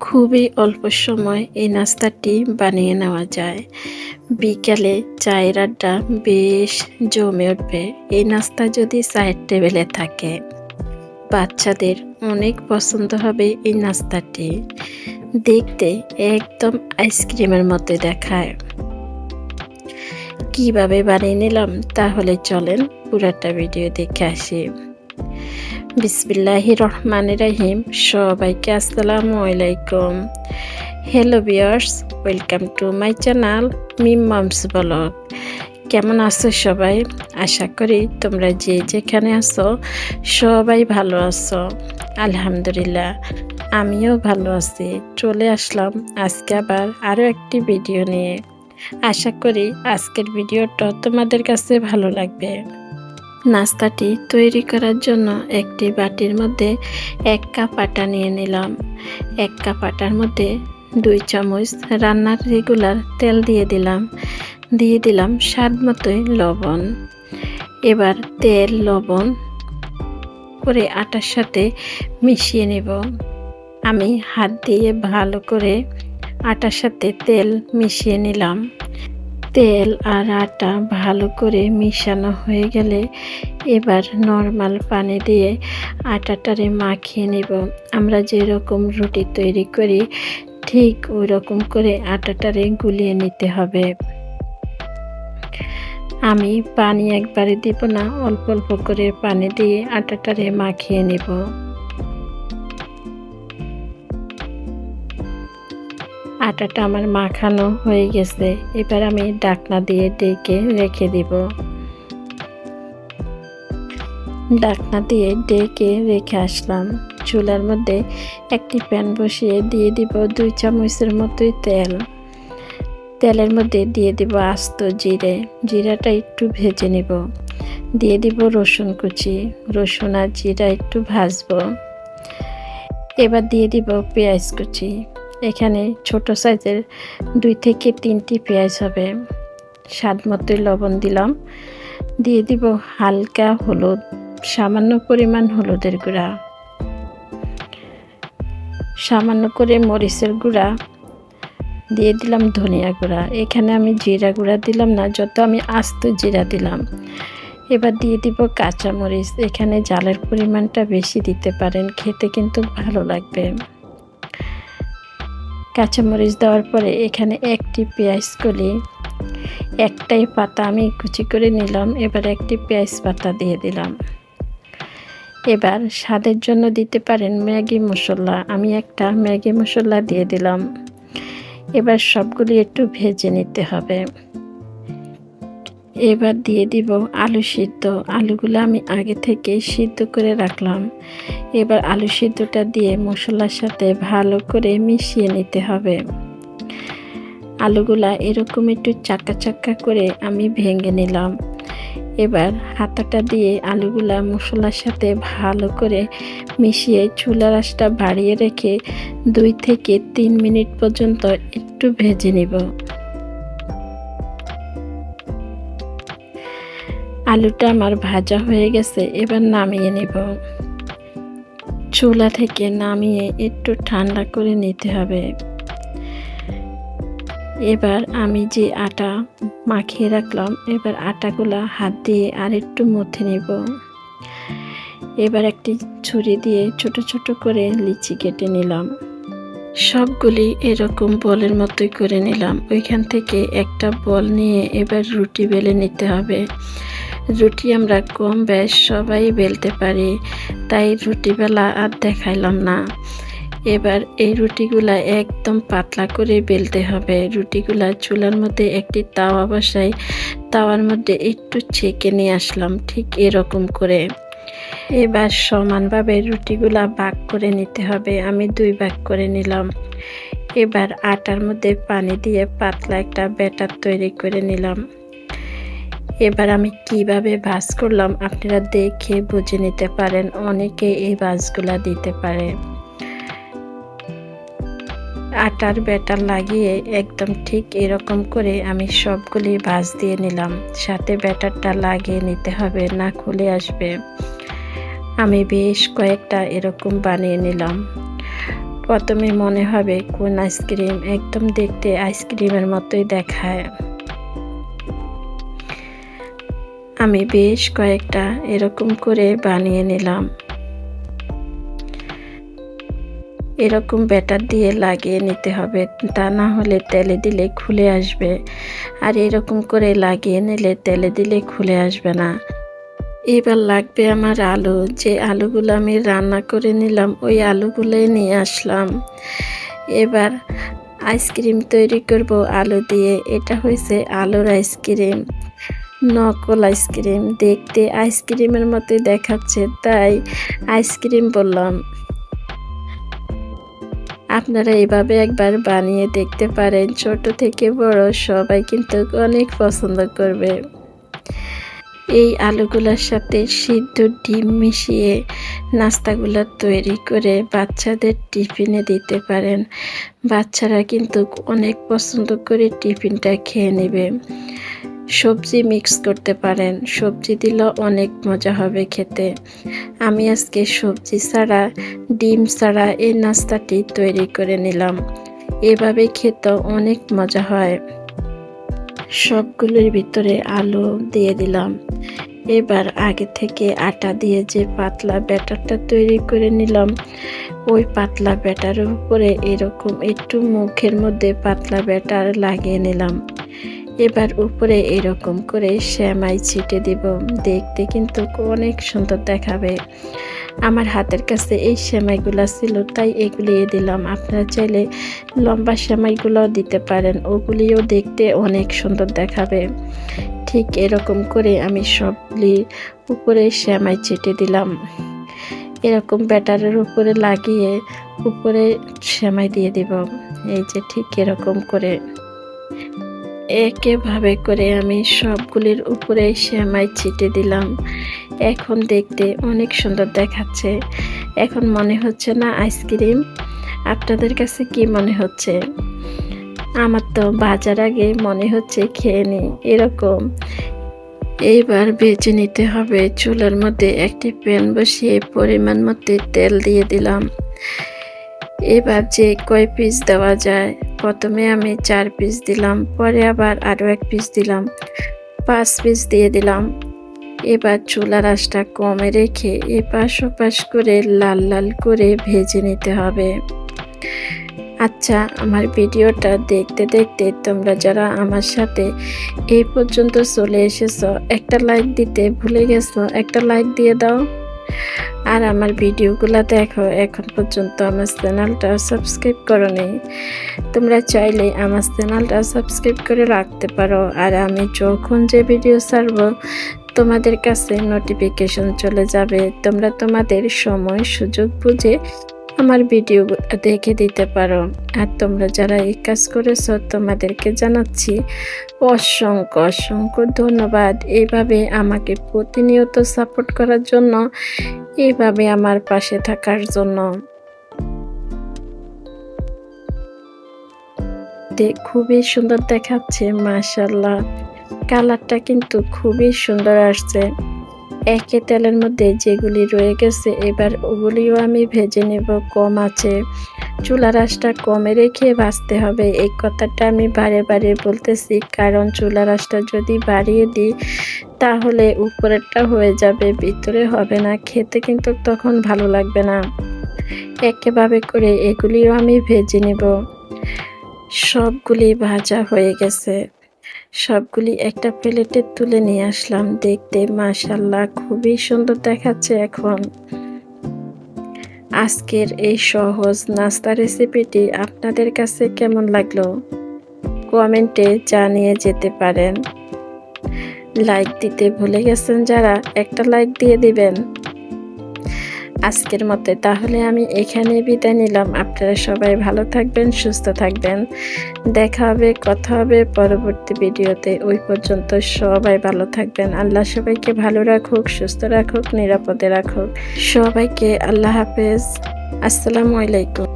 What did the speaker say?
খুবই অল্প সময় এই নাস্তাটি বানিয়ে নেওয়া যায়। বিকালে চায়ের আড্ডা বেশ জমে উঠবে। এই নাস্তা যদি চায়ের টেবিলে থাকে, বাচ্চাদের অনেক পছন্দ হবে এই নাস্তাটি। দেখতে একদম আইসক্রিমের মতো দেখায়। কিভাবে বানিয়ে নিলাম তাহলে চলেন পুরাটা ভিডিও দেখে আসি। বিসমিল্লাহির রহমানির রহিম। সবাইকে আসসালামু আলাইকুম। Hello viewers, welcome to my channel Mim moms vlog. কেমন আছো সবাই? আশা করি তোমরা যে যেখানে আছো সবাই ভালো আছো। আলহামদুলিল্লাহ আমিও ভালো আছি। চলে আসলাম আজকে আবার আরও একটি ভিডিও নিয়ে। আশা করি আজকের ভিডিওটা তোমাদের কাছে ভালো লাগবে। নাস্তাটি তৈরি করার জন্য একটি বাটির মধ্যে 1 কাপ আটা নিয়ে নিলাম। 1 কাপ আটার মধ্যে 2 চামচ রান্নার রেগুলার তেল দিয়ে দিলাম স্বাদ মতোই লবণ। এবার তেল লবণ করে আটার সাথে মিশিয়ে নেব। আমি হাত দিয়ে ভালো করে আটার সাথে তেল মিশিয়ে নিলাম। তেল আর আটা ভালো করে মিশানো হয়ে গেলে এবার নরমাল পানি দিয়ে আটাটারে মাখিয়ে নেব। আমরা যেরকম রুটি তৈরি করি ঠিক ওই রকম করে আটাটারে গুলিয়ে নিতে হবে। আমি পানি একবারে দিব না, অল্প অল্প করে পানি দিয়ে আটাটারে মাখিয়ে নেব। আটাটা আমার মাখানো হয়ে গেছে। এবার আমি ঢাকনা দিয়ে ঢেকে রেখে দিব। ঢাকনা দিয়ে ঢেকে রেখে আসলাম। চুলার মধ্যে একটি প্যান বসিয়ে দিয়ে দিব 2 চামচের মতোই তেল। তেলের মধ্যে দিয়ে দিব আস্ত জিরে। জিরাটা একটু ভেজে নিব। দিয়ে দিব রসুন কুচি। রসুন আর জিরা একটু ভাজবো। এবার দিয়ে দিব পেঁয়াজ কুচি। এখানে ছোট সাইজের 2 থেকে 3টি পেঁয়াজ হবে। স্বাদ মতোই লবণ দিলাম। দিয়ে দিব হালকা হলুদ, সামান্য পরিমাণ হলুদের গুঁড়া, সামান্য করে মরিচের গুঁড়া, দিয়ে দিলাম ধনিয়া গুঁড়া। এখানে আমি জিরা গুঁড়া দিলাম না, যত আমি আস্ত জিরা দিলাম। এবার দিয়ে দিব কাঁচামরিচ। এখানে ঝালের পরিমাণটা বেশি দিতে পারেন, খেতে কিন্তু ভালো লাগবে। কাঁচামরিচ দেওয়ার পরে এখানে একটি পেঁয়াজ কলি, একটাই পাতা আমি কুচি করে নিলাম। এবার একটি পেঁয়াজ পাতা দিয়ে দিলাম। এবার স্বাদের জন্য দিতে পারেন ম্যাগি মশলা। আমি একটা ম্যাগি মশলা দিয়ে দিলাম। এবার সবগুলি একটু ভেজে নিতে হবে। এবার দিয়ে দিব আলু সিদ্ধ। আলুগুলো আমি আগে থেকে সিদ্ধ করে রাখলাম। এবার আলু সিদ্ধটা দিয়ে মশলার সাথে ভালো করে মিশিয়ে নিতে হবে। আলুগুলা এরকম একটু চাকা চাকা করে আমি ভেঙে নিলাম। এবার হাতাটা দিয়ে আলুগুলা মশলার সাথে ভালো করে মিশিয়ে চুলার আঁচটা বাড়িয়ে রেখে 2 থেকে 3 মিনিট পর্যন্ত একটু ভেজে নিব। আলুটা আমার ভাজা হয়ে গেছে। এবার নামিয়ে নেব। চুলা থেকে নামিয়ে একটু ঠান্ডা করে নিতে হবে। এবার আমি যে আটা মাখিয়ে রাখলাম, এবার আটাগুলা হাত দিয়ে আর একটু মথে নেব। এবার একটি ছুরি দিয়ে ছোট ছোট করে লিচি কেটে নিলাম। সবগুলি এরকম বলের মতোই করে নিলাম। ওইখান থেকে একটা বল নিয়ে এবার রুটি বেলে নিতে হবে। রুটি আমরা কম বেশ সবাই বেলতে পারি, তাই রুটি বেলা আর দেখাইলাম না। এবার এই রুটিগুলা একদম পাতলা করে বেলতে হবে। রুটিগুলা চুলার মধ্যে একটি তাওয়া বসাই, তাওয়ার মধ্যে একটু ছেঁকে নিয়ে আসলাম ঠিক এরকম করে। এবার সমানভাবে রুটিগুলা ভাগ করে নিতে হবে। আমি 2 ভাগ করে নিলাম। এবার আটার মধ্যে পানি দিয়ে পাতলা একটা ব্যাটার তৈরি করে নিলাম। এবার আমি কিভাবে ভাজ করলাম আপনারা দেখে বুঝে নিতে পারেন। অনেকে এই ভাজগুলা দিতে পারে। আটার ব্যাটার লাগিয়ে একদম ঠিক এরকম করে আমি সবগুলি ভাজ দিয়ে নিলাম। সাথে ব্যাটারটা লাগিয়ে নিতে হবে, না খুলে আসবে। আমি বেশ কয়েকটা এরকম বানিয়ে নিলাম। প্রথমে মনে হবে কোন আইসক্রিম, একদম দেখতে আইসক্রিমের মতোই দেখায়। আমি বেশ কয়েকটা এরকম করে বানিয়ে নিলাম। এরকম ব্যাটার দিয়ে লাগিয়ে নিতে হবে, তা না হলে তেলে দিলে খুলে আসবে। আর এরকম করে লাগিয়ে নিলে তেলে দিলে খুলে আসবে না। এবার লাগবে আমার আলু। যে আলুগুলো আমি রান্না করে নিলাম ওই আলুগুলোই নিয়ে আসলাম। এবার আইসক্রিম তৈরি করব আলু দিয়ে। এটা হয়েছে আলুর আইসক্রিম, নকল আইসক্রিম। দেখতে আইসক্রিমের মতোই দেখাচ্ছে তাই আইসক্রিম বললাম। আপনারা এভাবে একবার বানিয়ে দেখতে পারেন। ছোট থেকে বড় সবাই কিন্তু অনেক পছন্দ করবে। এই আলুগুলোর সাথে সিদ্ধ ডিম মিশিয়ে নাস্তাগুলো তৈরি করে বাচ্চাদের টিফিনে দিতে পারেন। বাচ্চারা কিন্তু অনেক পছন্দ করে টিফিনটা খেয়ে নেবে। সবজি মিক্স করতে পারেন, সবজি দিলেও অনেক মজা হবে খেতে। আমি আজকে সবজি ছাড়া, ডিম ছাড়া এই নাস্তাটি তৈরি করে নিলাম। এভাবে খেতে অনেক মজা হয়। সবগুলোর ভিতরে আলু দিয়ে দিলাম। এবার আগে থেকে আটা দিয়ে যে পাতলা ব্যাটারটা তৈরি করে নিলাম, ওই পাতলা ব্যাটারের উপরে এরকম একটু মুখের মধ্যে পাতলা ব্যাটার লাগিয়ে নিলাম। এবার উপরে এরকম করে সেমাই ছিটে দিব। দেখতে কিন্তু অনেক সুন্দর দেখাবে। আমার হাতের কাছে এই সেমাইগুলো ছিল তাই এগুলিয়ে দিলাম। আপনারা চাইলে লম্বা সেমাইগুলো দিতে পারেন, ওগুলিও দেখতে অনেক সুন্দর দেখাবে। ঠিক এরকম করে আমি সবগুলি উপরে সেমাই ছিটে দিলাম। এরকম ব্যাটারের উপরে লাগিয়ে উপরে সেমাই দিয়ে দিব। এই যে ঠিক এরকম করে একইভাবে করে আমি সবগুলির উপরে সেমাই ছিটে দিলাম। এখন দেখতে অনেক সুন্দর দেখাচ্ছে। এখন মনে হচ্ছে না আইসক্রিম? আপনাদের কাছে কি মনে হচ্ছে? আমার তো বাজার আগে মনে হচ্ছে খেয়ে নি এরকম। এইবার ভেজে নিতে হবে। চুলার মধ্যে একটি প্যান বসিয়ে পরিমাণ মতো তেল দিয়ে দিলাম। এবার যে কয় পিস দেওয়া যায়, প্রথমে আমি 4 পিস দিলাম, পরে আবার আরও 1 পিস দিলাম, 5 পিস দিয়ে দিলাম। এবার চুলার আঁচটা কমে রেখে এপাশ ওপাশ করে লাল লাল করে ভেজে নিতে হবে। আচ্ছা, আমার ভিডিওটা দেখতে দেখতে তোমরা যারা আমার সাথে এই পর্যন্ত চলে এসেছো, একটা লাইক দিতে ভুলে গেছো, একটা লাইক দিয়ে দাও। আর আমার ভিডিওগুলো দেখো, এখন পর্যন্ত আমার চ্যানেলটা সাবস্ক্রাইব করোনি। তোমরা চাইলে আমার চ্যানেলটা সাবস্ক্রাইব করে রাখতে পারো। আর আমি যখন যে ভিডিও ছাড়বো তোমাদের কাছে নোটিফিকেশন চলে যাবে। তোমরা তোমাদের সময় সুযোগ বুঝে আমার ভিডিও দেখে দিতে পারো। আর তোমরা যারা এই কাজ করেছো তোমাদেরকে জানাচ্ছি অসংখ্য অসংখ্য ধন্যবাদ। এইভাবে আমাকে প্রতিনিয়ত সাপোর্ট করার জন্য, এইভাবে আমার পাশে থাকার জন্য। খুবই সুন্দর দেখাচ্ছে, মাশাআল্লাহ। কালারটা কিন্তু খুবই সুন্দর আসছে। একই তেলের মধ্যে যেগুলি রয়ে গেছে এবার ওগুলিও আমি ভেজে নেব কম আছে। চুলার আঁচটা কমে রেখে ভাজতে হবে। এই কথাটা আমি বারে বারে বলতেছি, কারণ চুলার আঁচটা যদি বাড়িয়ে দিই তাহলে উপরেরটা হয়ে যাবে, ভিতরে হবে না, খেতে কিন্তু তখন ভালো লাগবে না। একইভাবে করে এগুলিও আমি ভেজে নেব। সবগুলি ভাজা হয়ে গেছে। সবগুলি একটা প্লেটে তুলে নিয়ে আসলাম। দেখতে মাশাআল্লাহ খুবই সুন্দর দেখাচ্ছে। এখন আজকের এই সহজ নাস্তা রেসিপিটি আপনাদের কাছে কেমন লাগলো কমেন্টে জানিয়ে যেতে পারেন। লাইক দিতে ভুলে গেছেন যারা, একটা লাইক দিয়ে দিবেন। আজকের মতো তাহলে আমি এখানে বিদায় নিলাম। আপনারা সবাই ভালো থাকবেন, সুস্থ থাকবেন। দেখা হবে, কথা হবে পরবর্তী ভিডিওতে। ওই পর্যন্ত সবাই ভালো থাকবেন। আল্লাহ সবাইকে ভালো রাখুক, সুস্থ রাখুক, নিরাপদে রাখুক। সবাইকে আল্লাহ হাফেজ। আসসালামু আলাইকুম।